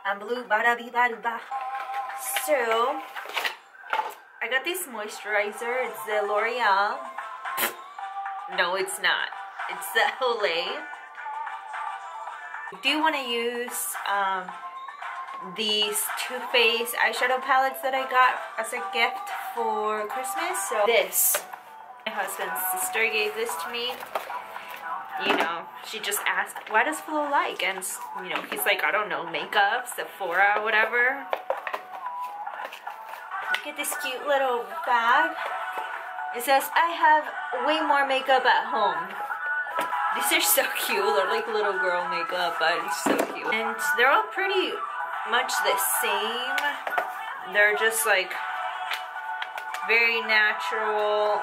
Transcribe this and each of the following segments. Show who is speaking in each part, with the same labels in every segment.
Speaker 1: I'm blue, bada bee bada ba. So I got this moisturizer. It's the L'Oreal. No, it's not. It's the Olay. I do want to use these Too Faced eyeshadow palettes that I got as a gift for Christmas. So this, my husband's sister gave this to me. You know, she just asked, what does Flo like? And, you know, he's like, I don't know, makeup, Sephora, whatever. Look at this cute little bag. It says, I have way more makeup at home. These are so cute. They're like little girl makeup, but it's so cute. And they're all pretty much the same. They're just like very natural,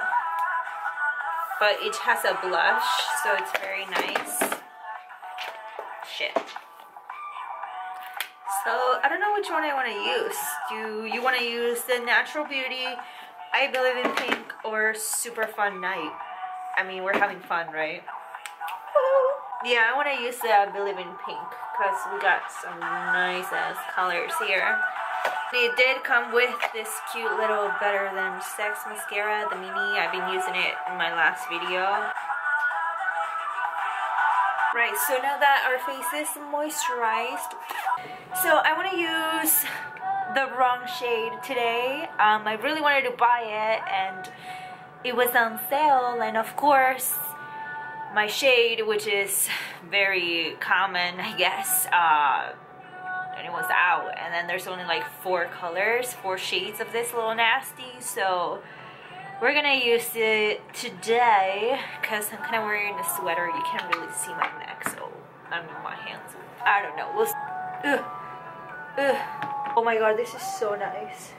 Speaker 1: but each has a blush, so it's very nice. Shit. So I don't know which one I want to use. Do you want to use the Natural Beauty, I Believe in Pink, or Super Fun Night? I mean, we're having fun, right? Yeah, I want to use the I Believe in Pink because we got some nice ass colors here. It did come with this cute little Better Than Sex mascara, the mini. I've been using it in my last video. Right, so now that our face is moisturized, so I want to use the wrong shade today. I really wanted to buy it and it was on sale, and of course my shade, which is very common, I guess, and it was out. And then there's only like 4 colors, 4 shades of this little nasty, so we're gonna use it today because I'm kind of wearing a sweater. You can't really see my neck, so I mean my hands, I don't know. We'll oh my god, this is so nice.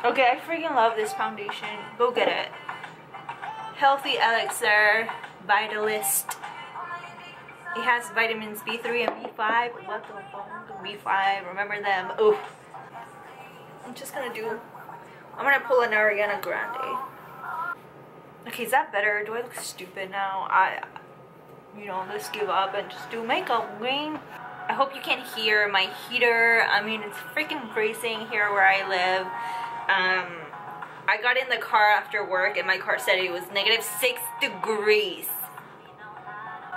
Speaker 1: Okay, I freaking love this foundation. Go get it. Healthy Elixir Vitalist. It has vitamins B3 and B5. What the fuck? B5, remember them. Oh, I'm just gonna I'm gonna pull an Ariana Grande. Okay, is that better? Do I look stupid now? You know, let's give up and just do makeup, okay? I hope you can hear my heater. I mean, it's freaking freezing here where I live. I got in the car after work and my car said it was -6 degrees.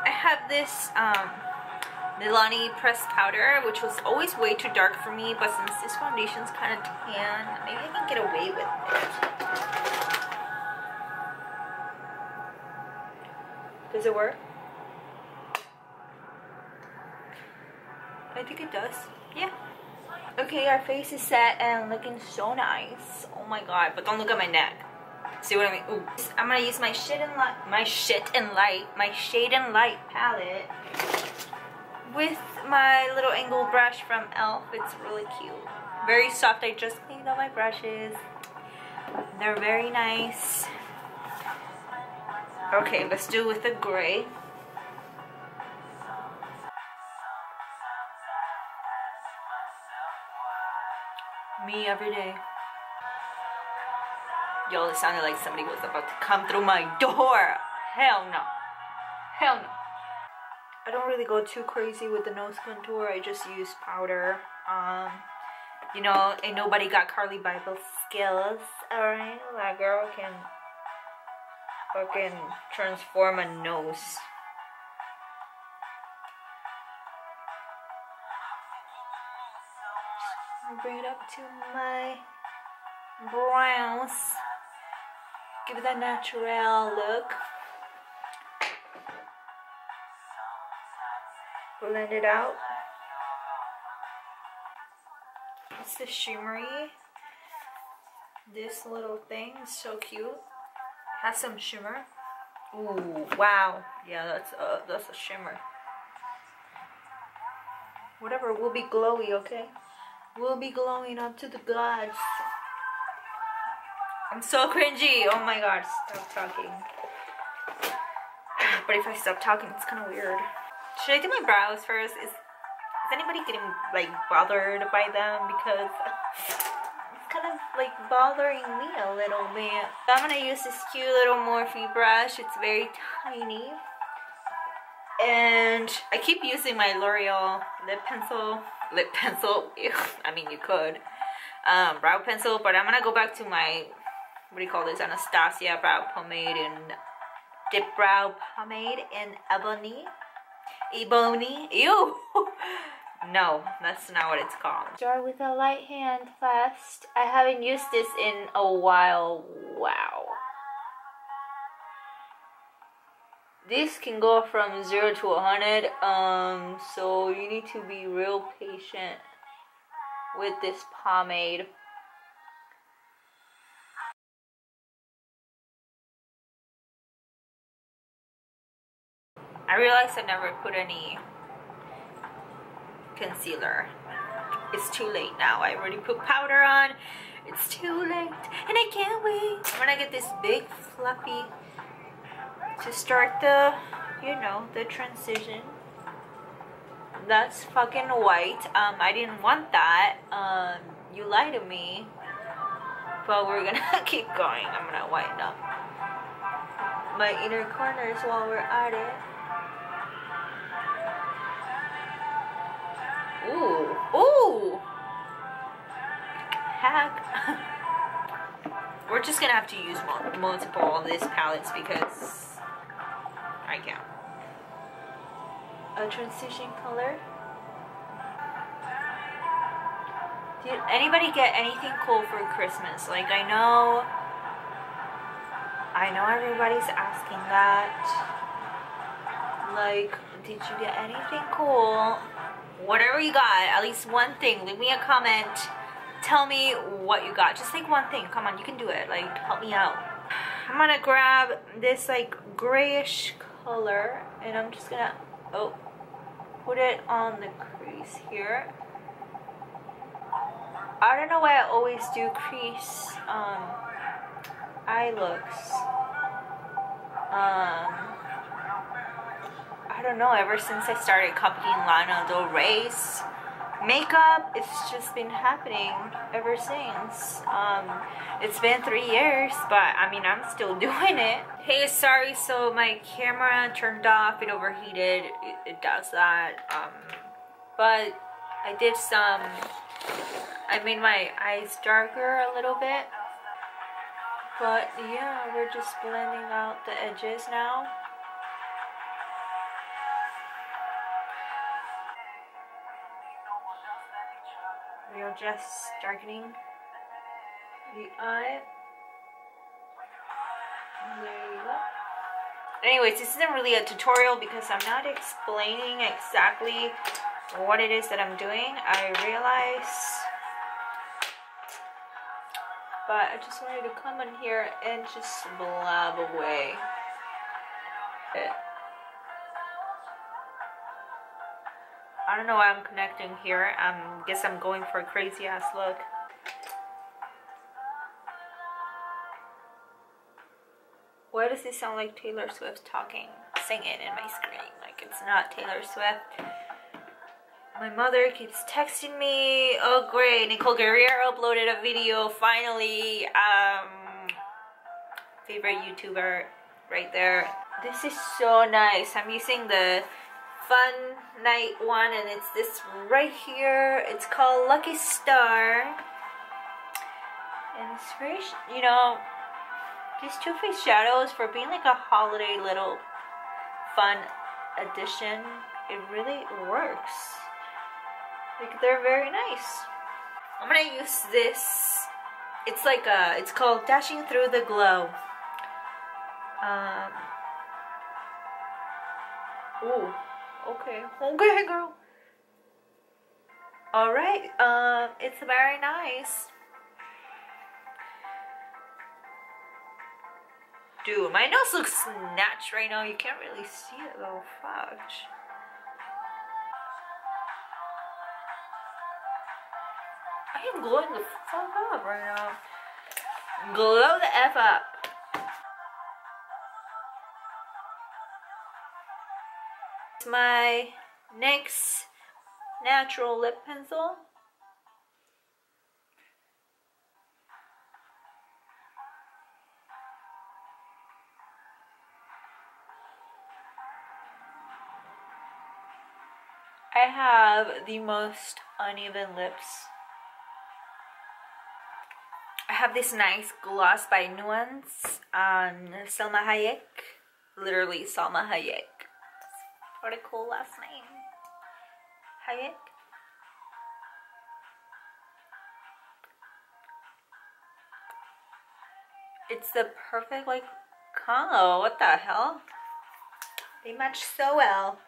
Speaker 1: I have this Milani pressed powder, which was always way too dark for me, but since this foundation's kind of tan, maybe I can get away with it. Does it work? I think it does. Yeah. Okay, our face is set and looking so nice. Oh my god, but don't look at my neck. See what I mean? Ooh. I'm gonna use my Shade and Light palette with my little angle brush from e.l.f. It's really cute. Very soft. I just cleaned all my brushes. They're very nice. Okay, let's do with the gray. Me every day. Yo, it sounded like somebody was about to come through my door. Hell no. Hell no. I don't really go too crazy with the nose contour. I just use powder. You know, ain't nobody got Carly Bible skills. Alright, that girl can fucking transform a nose. I'll bring it up to my brows. Give it that natural look. Blend it out. It's the shimmery. This little thing is so cute. It has some shimmer. Ooh, wow. Yeah, that's a shimmer. Whatever, we'll be glowy, okay? We'll be glowing up to the gods. I'm so cringy. Oh my god, stop talking. But if I stop talking, it's kind of weird. Should I do my brows first? Is anybody getting like bothered by them? Because kind of like bothering me a little bit. So I'm gonna use this cute little Morphe brush. It's very tiny. And I keep using my L'Oreal lip pencil, ew, I mean you could, brow pencil, but I'm gonna go back to my, what do you call this, Anastasia brow pomade and dip brow pomade in ebony, ew, no, that's not what it's called. Start with a light hand first. I haven't used this in a while, wow. This can go from 0 to 100, so you need to be real patient with this pomade. I realized I never put any concealer. It's too late now. I already put powder on. It's too late, and I can't wait. I'm gonna get this big fluffy to start the, you know, the transition. That's fucking white. I didn't want that. You lied to me. But we're gonna keep going. I'm gonna whiten up my inner corners while we're at it. Ooh, ooh! Heck. We're just gonna have to use multiple of these palettes because I can't. A transition color. Did anybody get anything cool for Christmas? Like, I know everybody's asking that. Like, did you get anything cool? Whatever you got, at least one thing. Leave me a comment. Tell me what you got. Just like one thing. Come on, you can do it. Like, help me out. I'm gonna grab this like grayish color and I'm just gonna put it on the crease here. I don't know why I always do crease eye looks. I don't know, ever since I started copying Lana Del Rey's makeup, it's just been happening ever since. It's been 3 years, but I mean, I'm still doing it. Hey, sorry, so my camera turned off, it overheated, it does that. But I did I made my eyes darker a little bit. But yeah, we're just blending out the edges now. We are just darkening the eye. There you go. Anyways, this isn't really a tutorial because I'm not explaining exactly what it is that I'm doing. I realize, but I just wanted to come in here and just blab away. I don't know why I'm connecting here. Guess I'm going for a crazy ass look. Why does this sound like Taylor Swift talking, singing in my screen? Like, it's not Taylor Swift. My mother keeps texting me. Oh great, Nicole Guerrero uploaded a video finally. Favorite YouTuber right there. This is so nice. I'm using the Fun Night one and it's this right here. It's called Lucky Star. And it's very, you know, these Too Faced shadows, for being like a holiday little fun addition, it really works. Like, they're very nice. I'm gonna use this. It's like it's called Dashing Through the Glow. Ooh, okay, girl. All right, it's very nice. Dude, my nose looks snatched right now. You can't really see it though. Fudge. I am glowing the fuck up right now. Glow the F up. My NYX natural lip pencil. I have the most uneven lips. I have this nice gloss by Nuance on Salma Hayek. Literally Salma Hayek. What a cool last name. Hayek. It's the perfect like combo. What the hell? They match so well.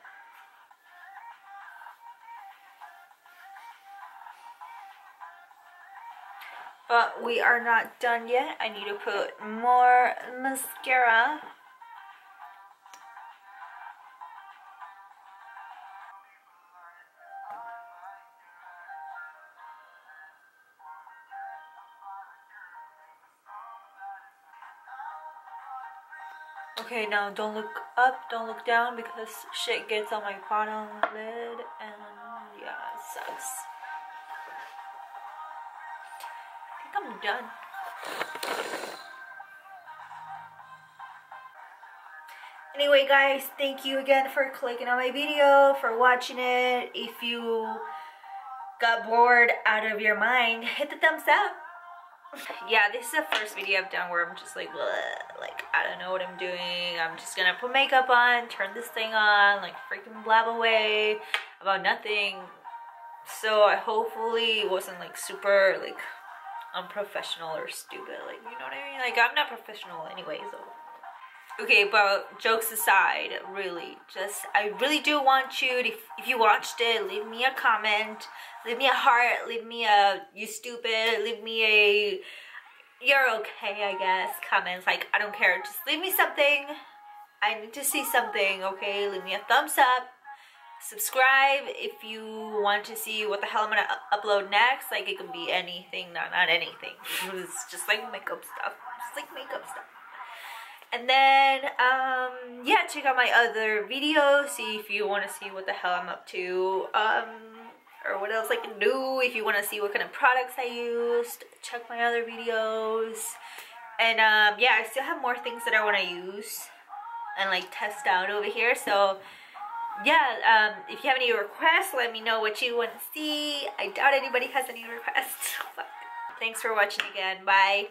Speaker 1: But we are not done yet. I need to put more mascara. Okay, now don't look up, don't look down because shit gets on my bottom lid and yeah, it sucks. I think I'm done. Anyway guys, thank you again for clicking on my video, for watching it. If you got bored out of your mind, hit the thumbs up. Yeah, this is the first video I've done where I'm just like, bleh, like I don't know what I'm doing. I'm just gonna put makeup on, turn this thing on, like freaking blab away about nothing. So I hopefully wasn't like super like unprofessional or stupid, like, you know what I mean? Like, I'm not professional anyway, so. Okay, but jokes aside, really, just, I really do want you to, if you watched it, leave me a comment, leave me a heart, leave me a, you stupid, leave me a, you're okay, I guess, comments, like, I don't care, just leave me something. I need to see something, okay? Leave me a thumbs up. Subscribe if you want to see what the hell I'm gonna upload next. Like, it could be anything, not anything. It's just like makeup stuff. Just like makeup stuff. And then, yeah, check out my other videos. See if you want to see what the hell I'm up to. Or what else I can do. If you want to see what kind of products I used, check my other videos. And, yeah, I still have more things that I want to use and, like, test out over here. So, yeah, if you have any requests, let me know what you want to see. I doubt anybody has any requests. Thanks for watching again. Bye.